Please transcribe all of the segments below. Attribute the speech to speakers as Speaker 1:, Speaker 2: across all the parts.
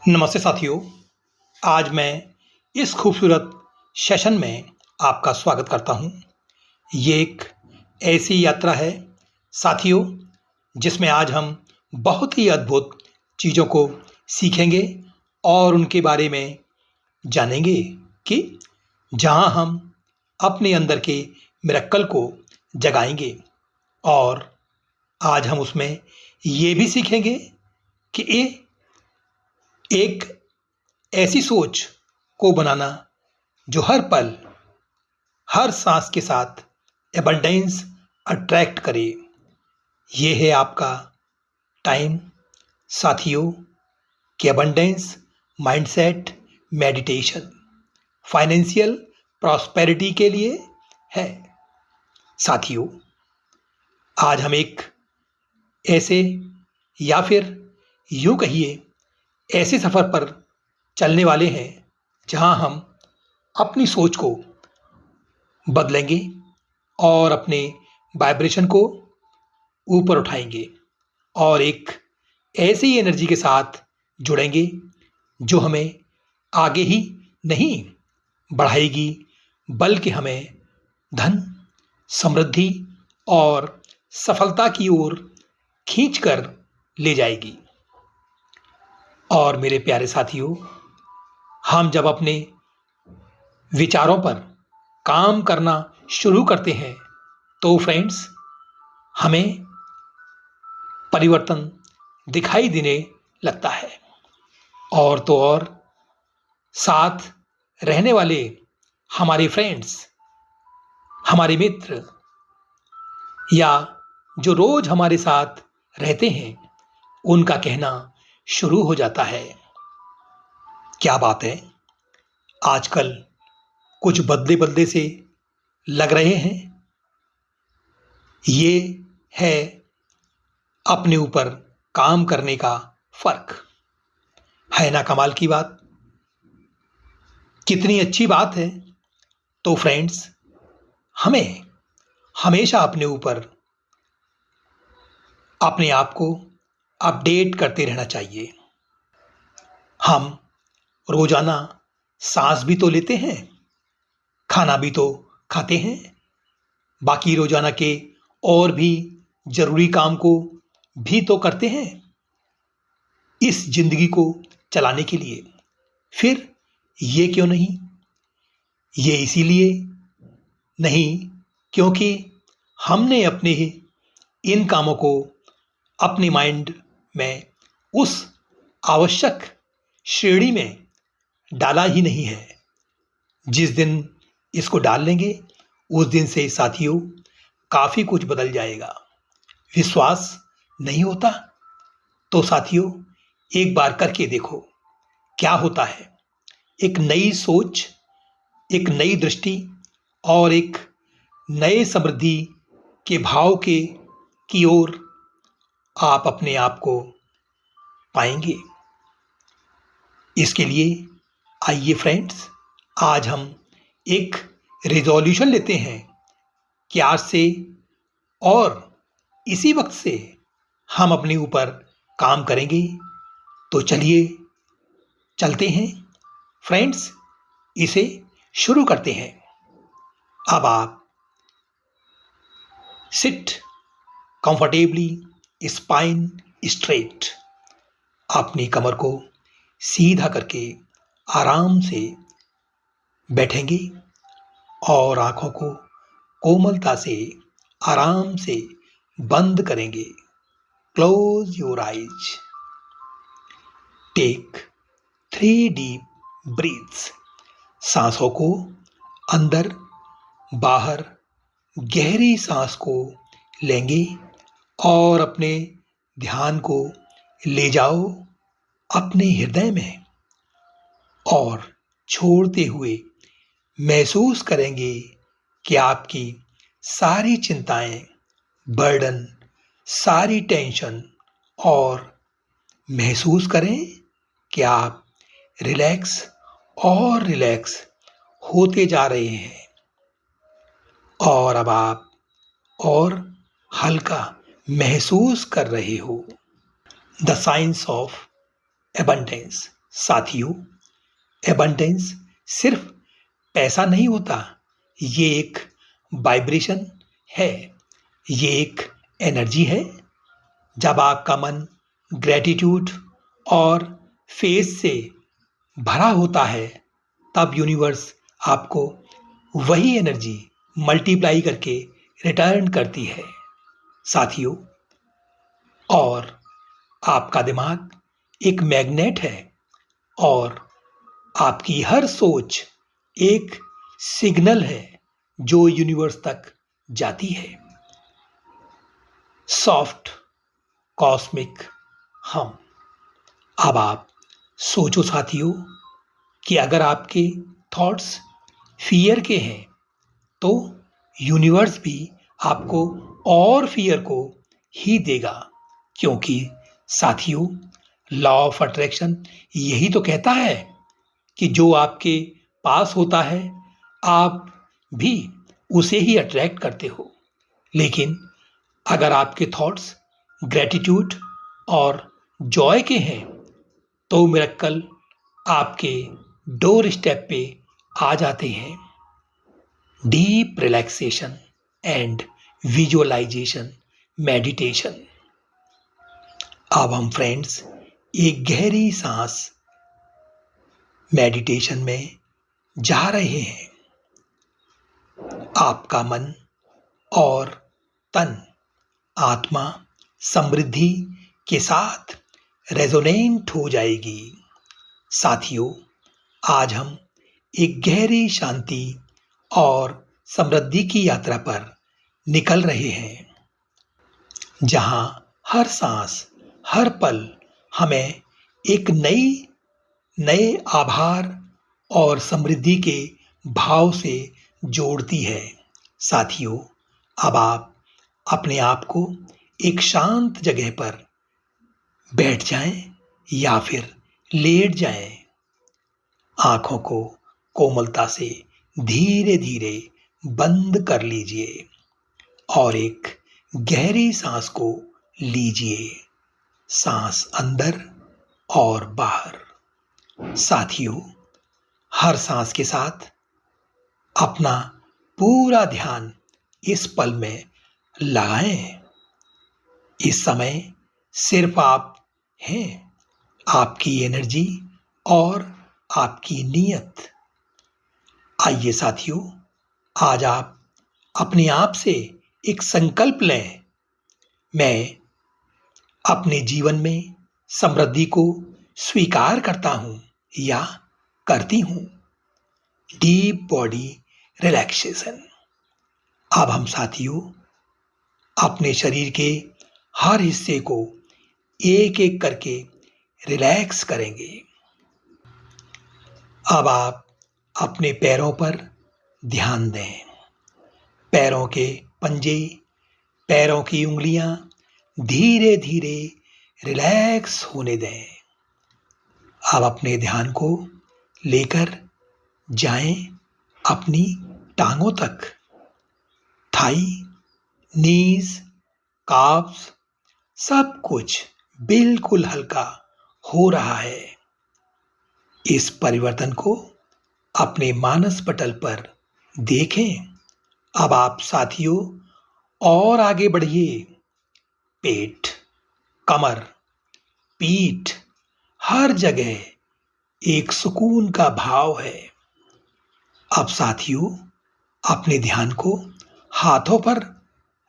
Speaker 1: नमस्ते साथियों। आज मैं इस खूबसूरत सेशन में आपका स्वागत करता हूँ। ये एक ऐसी यात्रा है साथियों, जिसमें आज हम बहुत ही अद्भुत चीज़ों को सीखेंगे और उनके बारे में जानेंगे कि जहाँ हम अपने अंदर के मिरेकल को जगाएंगे। और आज हम उसमें ये भी सीखेंगे कि ये एक ऐसी सोच को बनाना जो हर पल, हर सांस के साथ एबंडेंस अट्रैक्ट करे। ये है आपका टाइम साथियों, कि abundance mindset meditation financial prosperity के लिए है। साथियों, आज हम एक ऐसे, या फिर यूं कहिए, ऐसे सफ़र पर चलने वाले हैं जहां हम अपनी सोच को बदलेंगे और अपने वाइब्रेशन को ऊपर उठाएंगे और एक ऐसी एनर्जी के साथ जुड़ेंगे जो हमें आगे ही नहीं बढ़ाएगी, बल्कि हमें धन, समृद्धि और सफलता की ओर खींचकर ले जाएगी। और मेरे प्यारे साथियों, हम जब अपने विचारों पर काम करना शुरू करते हैं तो फ्रेंड्स, हमें परिवर्तन दिखाई देने लगता है। और तो और साथ रहने वाले हमारे फ्रेंड्स, हमारे मित्र, या जो रोज हमारे साथ रहते हैं, उनका कहना शुरू हो जाता है, क्या बात है, आजकल कुछ बदले बदले से लग रहे हैं। ये है अपने ऊपर काम करने का फर्क। है ना कमाल की बात, कितनी अच्छी बात है। तो फ्रेंड्स, हमें हमेशा अपने ऊपर, अपने आप को अपडेट करते रहना चाहिए। हम रोजाना सांस भी तो लेते हैं, खाना भी तो खाते हैं, बाकी रोजाना के और भी जरूरी काम को भी तो करते हैं इस जिंदगी को चलाने के लिए। फिर ये क्यों नहीं? ये इसीलिए नहीं क्योंकि हमने अपने इन कामों को अपने माइंड में उस आवश्यक श्रेणी में डाला ही नहीं है। जिस दिन इसको डाल लेंगे, उस दिन से साथियों काफी कुछ बदल जाएगा। विश्वास नहीं होता तो साथियों एक बार करके देखो क्या होता है। एक नई सोच, एक नई दृष्टि और एक नए समृद्धि के भाव के की ओर आप अपने आप को पाएंगे। इसके लिए आइए फ्रेंड्स, आज हम एक रिजोल्यूशन लेते हैं कि आज से और इसी वक्त से हम अपने ऊपर काम करेंगे। तो चलिए चलते हैं फ्रेंड्स, इसे शुरू करते हैं। अब आप सिट कंफर्टेबली, स्पाइन स्ट्रेट, अपनी कमर को सीधा करके आराम से बैठेंगे और आंखों को कोमलता से आराम से बंद करेंगे। Close your eyes, take 3 deep breaths. सांसों को अंदर बाहर गहरी सांस को लेंगे और अपने ध्यान को ले जाओ अपने हृदय में और छोड़ते हुए महसूस करेंगे कि आपकी सारी चिंताएं, बर्डन, सारी टेंशन, और महसूस करें कि आप रिलैक्स और रिलैक्स होते जा रहे हैं। और अब आप और हल्का महसूस कर रहे हो। द साइंस ऑफ एबंडेंस, साथियों, एबंडेंस सिर्फ पैसा नहीं होता, ये एक वाइब्रेशन है, ये एक एनर्जी है। जब आपका मन ग्रेटिट्यूड और फेथ से भरा होता है, तब यूनिवर्स आपको वही एनर्जी मल्टीप्लाई करके रिटर्न करती है। साथियों, और आपका दिमाग एक मैग्नेट है और आपकी हर सोच एक सिग्नल है जो यूनिवर्स तक जाती है। सॉफ्ट कॉस्मिक हम। अब आप सोचो साथियों कि अगर आपके थॉट्स फियर के हैं तो यूनिवर्स भी आपको और फियर को ही देगा, क्योंकि साथियों, लॉ ऑफ अट्रैक्शन यही तो कहता है कि जो आपके पास होता है आप भी उसे ही अट्रैक्ट करते हो। लेकिन अगर आपके थॉट्स ग्रेटिट्यूड और जॉय के हैं तो मिरेकल आपके डोर स्टेप पे आ जाते हैं। Deep relaxation and visualisation meditation. अब हम फ्रेंड्स एक गहरी सांस मेडिटेशन में जा रहे हैं। आपका मन और तन आत्मा समृद्धि के साथ रेजोनेंट हो जाएगी। साथियों, आज हम एक गहरी शांति और समृद्धि की यात्रा पर निकल रहे हैं, जहां हर सांस, हर पल हमें एक नए आभार और समृद्धि के भाव से जोड़ती है। साथियों, अब आप अपने आप को एक शांत जगह पर बैठ जाएं या फिर लेट जाएं। आंखों को कोमलता से धीरे धीरे बंद कर लीजिए और एक गहरी सांस को लीजिए, सांस अंदर और बाहर। साथियों, हर सांस के साथ अपना पूरा ध्यान इस पल में लगाएं। इस समय सिर्फ आप हैं, आपकी एनर्जी और आपकी नीयत। आइए साथियों, आज आप अपने आप से एक संकल्प लें। मैं अपने जीवन में समृद्धि को स्वीकार करता हूं या करती हूं। Deep body relaxation. अब हम साथियों अपने शरीर के हर हिस्से को एक एक करके रिलैक्स करेंगे। अब आप अपने पैरों पर ध्यान दें। पैरों के पंजे, पैरों की उंगलियां धीरे धीरे रिलैक्स होने दें। अब अपने ध्यान को लेकर जाएं अपनी टांगों तक। थाई, नीज, काफ्स, सब कुछ बिल्कुल हल्का हो रहा है। इस परिवर्तन को अपने मानस पटल पर देखें। अब आप साथियों और आगे बढ़िए। पेट, कमर, पीठ, हर जगह एक सुकून का भाव है। अब साथियों अपने ध्यान को हाथों पर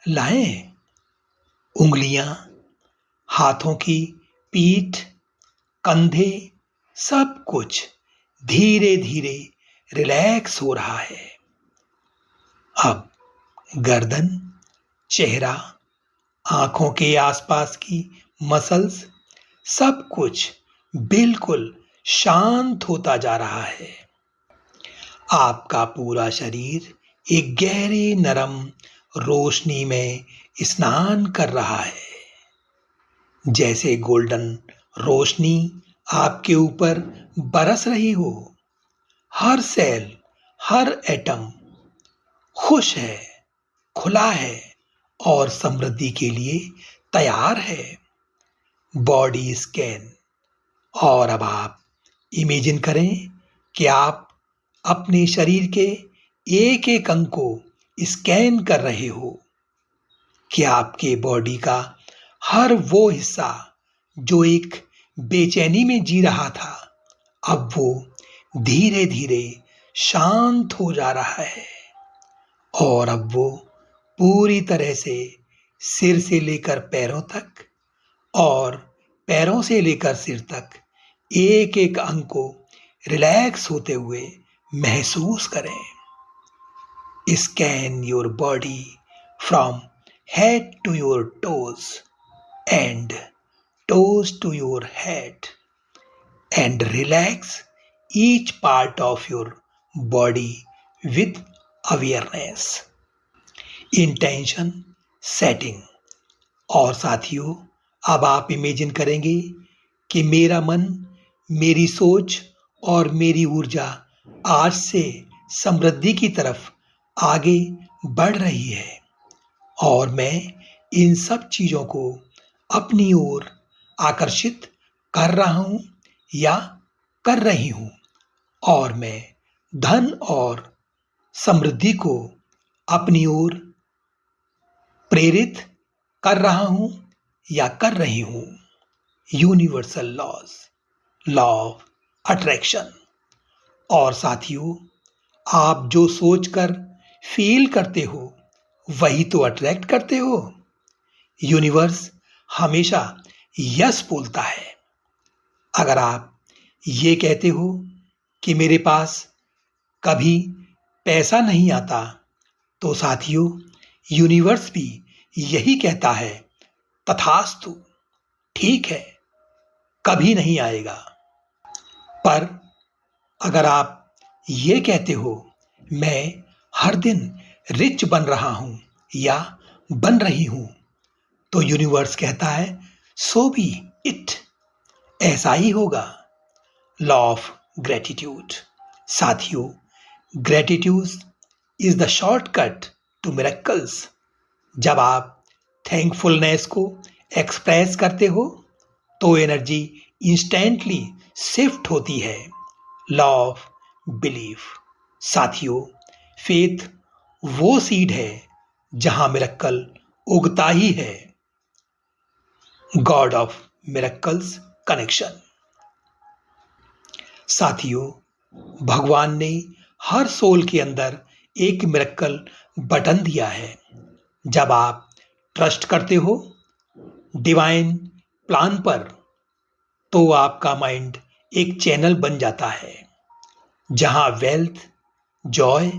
Speaker 1: लाएं। उंगलियां, हाथों की पीठ, कंधे, सब कुछ धीरे धीरे रिलैक्स हो रहा है। अब गर्दन, चेहरा, आंखों के आसपास की मसल्स, सब कुछ बिल्कुल शांत होता जा रहा है। आपका पूरा शरीर एक गहरी नरम रोशनी में स्नान कर रहा है, जैसे गोल्डन रोशनी आपके ऊपर बरस रही हो। हर सेल, हर एटम खुश है, खुला है और समृद्धि के लिए तैयार है। Body scan. और अब आप इमेजिन करें कि आप अपने शरीर के एक एक अंग को स्कैन कर रहे हो कि आपके बॉडी का हर वो हिस्सा जो एक बेचैनी में जी रहा था, अब वो धीरे धीरे शांत हो जा रहा है और अब वो पूरी तरह से सिर से लेकर पैरों तक और पैरों से लेकर सिर तक एक एक अंग को रिलैक्स होते हुए महसूस करें। Scan your body from head to your toes and toes to your head and relax each part of your body with awareness. Intention setting। और साथियों, अब आप इमेजिन करेंगे कि मेरा मन, मेरी सोच और मेरी ऊर्जा आज से समृद्धि की तरफ आगे बढ़ रही है और मैं इन सब चीज़ों को अपनी ओर आकर्षित कर रहा हूं या कर रही हूं और मैं धन और समृद्धि को अपनी ओर प्रेरित कर रहा हूं या कर रही हूं। Universal laws, law of attraction. और साथियों, आप जो सोचकर फील करते हो वही तो अट्रैक्ट करते हो। यूनिवर्स हमेशा यस बोलता है। अगर आप ये कहते हो कि मेरे पास कभी पैसा नहीं आता, तो साथियों, यूनिवर्स भी यही कहता है, तथास्तु, ठीक है, कभी नहीं आएगा। पर अगर आप ये कहते हो मैं हर दिन रिच बन रहा हूं या बन रही हूं, तो यूनिवर्स कहता है सो बी इट, ऐसा ही होगा। Law of gratitude. साथियों, gratitude is the shortcut to miracles. जब आप थैंकफुलनेस को एक्सप्रेस करते हो तो एनर्जी इंस्टेंटली शिफ्ट होती है। Law of belief. साथियों, फेथ वो सीड है जहां मिरेकल उगता ही है। God of miracles connection. साथियों, भगवान ने हर सोल के अंदर एक मिरेकल बटन दिया है। जब आप ट्रस्ट करते हो डिवाइन प्लान पर, तो आपका माइंड एक चैनल बन जाता है जहां वेल्थ, जॉय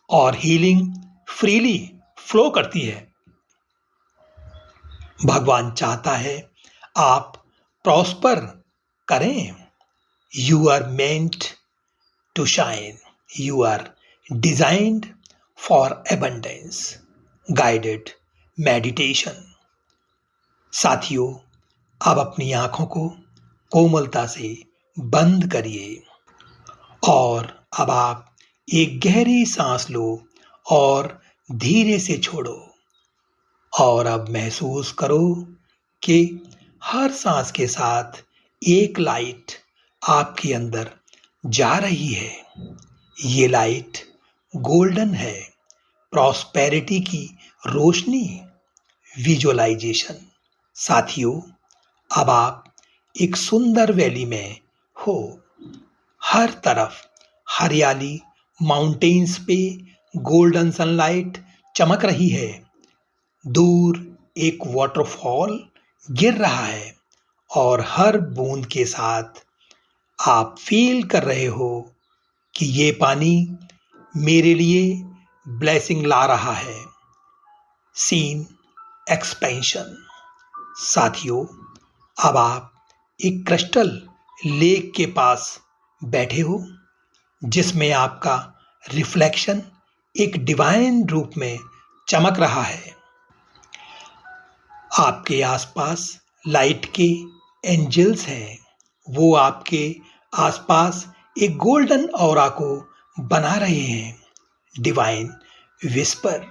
Speaker 1: और हीलिंग फ्रीली फ्लो करती है। भगवान चाहता है आप प्रॉस्पर करें। You are meant to shine, you are designed for abundance. Guided meditation. साथियों, अब अपनी आंखों को कोमलता से बंद करिए और अब आप एक गहरी सांस लो और धीरे से छोड़ो। और अब महसूस करो कि हर सांस के साथ एक लाइट आपके अंदर जा रही है। ये लाइट गोल्डन है, प्रॉस्पेरिटी की रोशनी। विजुअलाइजेशन। साथियों, अब आप एक सुंदर वैली में हो। हर तरफ हरियाली, माउंटेन्स पे गोल्डन सनलाइट चमक रही है। दूर एक वाटरफॉल गिर रहा है और हर बूंद के साथ आप फील कर रहे हो कि ये पानी मेरे लिए ब्लेसिंग ला रहा है। Seen expansion. साथियों, अब आप एक क्रिस्टल लेक के पास बैठे हो जिसमें आपका रिफ्लेक्शन एक डिवाइन रूप में चमक रहा है। आपके आसपास लाइट के एंजल्स हैं। वो आपके आसपास एक गोल्डन ऑरा को बना रहे हैं। Divine whisper.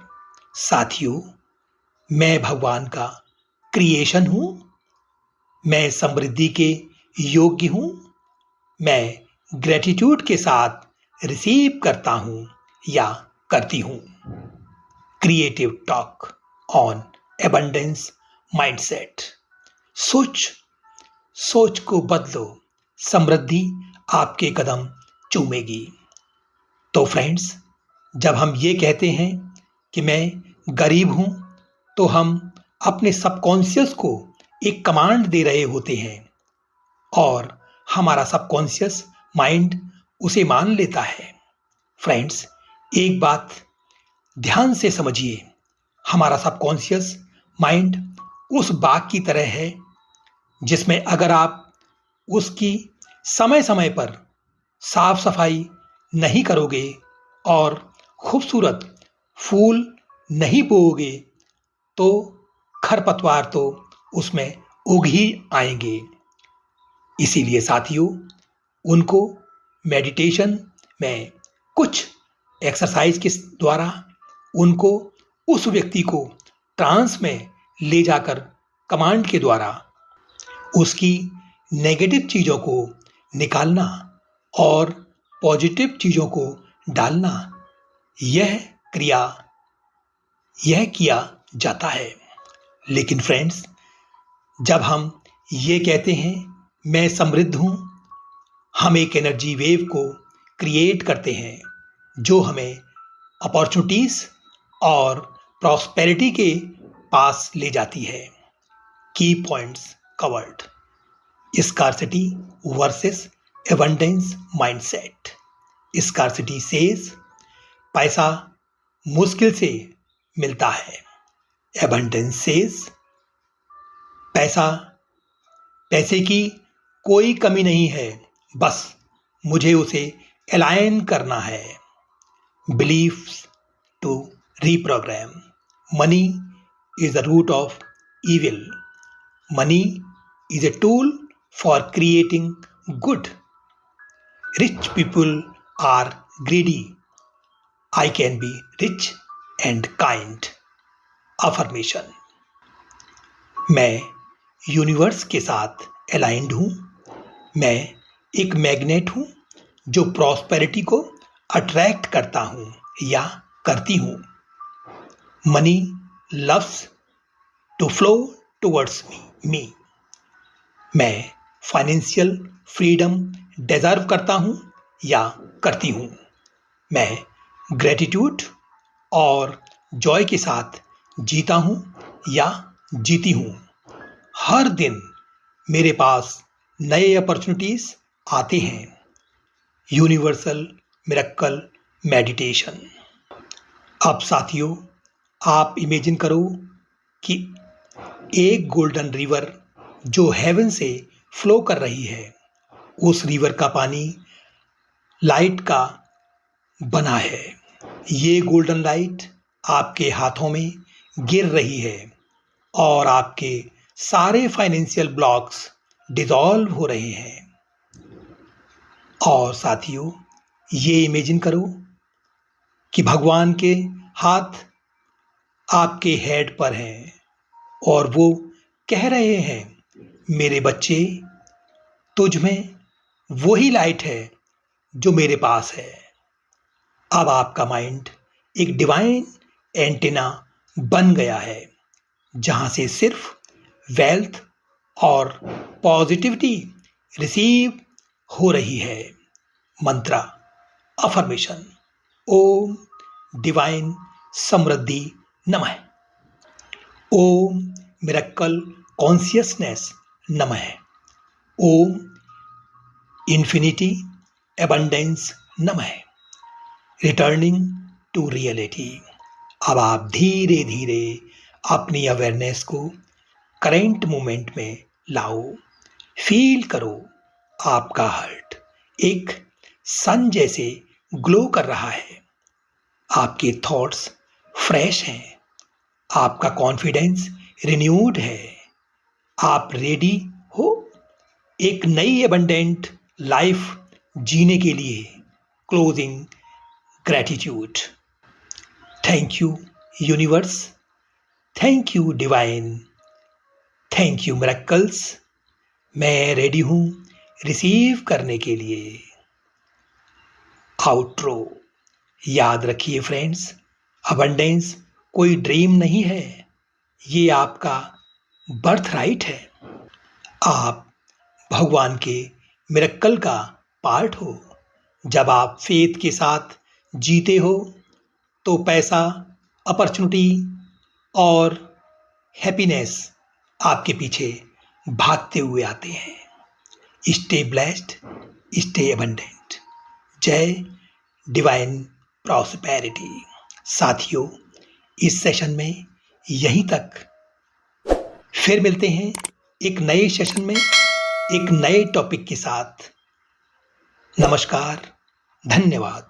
Speaker 1: साथियों, मैं भगवान का क्रिएशन हूँ। मैं समृद्धि के योग्य हूँ। मैं ग्रेटिट्यूड के साथ रिसीव करता हूँ या करती हूँ। Creative talk on abundance mindset. सोच को बदलो, समृद्धि आपके कदम चूमेगी। तो फ्रेंड्स, जब हम ये कहते हैं कि मैं गरीब हूं, तो हम अपने सबकॉन्शियस को एक कमांड दे रहे होते हैं और हमारा सबकॉन्शियस माइंड उसे मान लेता है। फ्रेंड्स, एक बात ध्यान से समझिए, हमारा सबकॉन्शियस माइंड उस बाग की तरह है जिसमें अगर आप उसकी समय समय पर साफ सफाई नहीं करोगे और खूबसूरत फूल नहीं बोओगे तो खरपतवार तो उसमें उग ही आएंगे। इसीलिए साथियों, उनको मेडिटेशन में कुछ एक्सरसाइज के द्वारा उनको उस व्यक्ति को ट्रांस में ले जाकर कमांड के द्वारा उसकी नेगेटिव चीज़ों को निकालना और पॉजिटिव चीज़ों को डालना, यह किया जाता है। लेकिन फ्रेंड्स, जब हम ये कहते हैं मैं समृद्ध हूँ, हम एक एनर्जी वेव को क्रिएट करते हैं जो हमें अपॉर्चुनिटीज और प्रॉस्पेरिटी के पास ले जाती है। की points covered. Scarcity versus abundance mindset. Scarcity says पैसा मुश्किल से मिलता है। एबंडेंस सेज पैसे की कोई कमी नहीं है, बस मुझे उसे अलाइन करना है। Beliefs to reprogram. Money is the root of evil. Money is a tool for creating good. Rich people are greedy. I can be rich and kind. Affirmation. मैं यूनिवर्स के साथ अलाइंड हूँ। मैं एक मैग्नेट हूँ जो प्रॉस्पेरिटी को attract करता हूँ या करती हूँ। Money loves to flow towards me. मैं फाइनेंशियल फ्रीडम डिजर्व करता हूँ या करती हूँ। मैं ग्रेटिट्यूड और जॉय के साथ जीता हूँ या जीती हूँ। हर दिन मेरे पास नए अपॉर्चुनिटीज आते हैं। Universal miracle meditation. अब साथियों, आप इमेजिन करो कि एक गोल्डन रिवर जो हेवन से फ्लो कर रही है, उस रिवर का पानी लाइट का बना है। ये गोल्डन लाइट आपके हाथों में गिर रही है और आपके सारे फाइनेंशियल ब्लॉक्स डिसॉल्व हो रहे हैं। और साथियों, ये इमेजिन करो कि भगवान के हाथ आपके हेड पर हैं और वो कह रहे हैं, मेरे बच्चे, तुझ में वही लाइट है जो मेरे पास है। अब आपका माइंड एक डिवाइन एंटेना बन गया है जहां से सिर्फ वेल्थ और पॉजिटिविटी रिसीव हो रही है। मंत्रा अफर्मेशन। ओम डिवाइन समृद्धि नमः। ओम मिरेकल कॉन्शियसनेस नमः। ओम इन्फिनिटी एबंडेंस नमः। Returning to reality. अब आप धीरे धीरे अपनी अवेयरनेस को करेंट मोमेंट में लाओ। फील करो आपका हार्ट एक सन जैसे ग्लो कर रहा है। आपके थॉट्स फ्रेश हैं। आपका कॉन्फिडेंस रिन्यूड है। आप रेडी हो एक नई एबंडेंट लाइफ जीने के लिए। Closing gratitude. Thank you universe. Thank you divine. Thank you miracles. मैं रेडी हूँ रिसीव करने के लिए। आउट्रो। याद रखिए फ्रेंड्स, अबंडेंस कोई ड्रीम नहीं है, ये आपका बर्थ राइट है। आप भगवान के मिरेकल का पार्ट हो। जब आप फेथ के साथ जीते हो तो पैसा, अपॉर्चुनिटी और हैप्पीनेस आपके पीछे भागते हुए आते हैं। Stay blessed, stay abundant. जय डिवाइन प्रॉस्पेरिटी। साथियों, इस सेशन में यहीं तक। फिर मिलते हैं एक नए सेशन में एक नए टॉपिक के साथ। नमस्कार, धन्यवाद।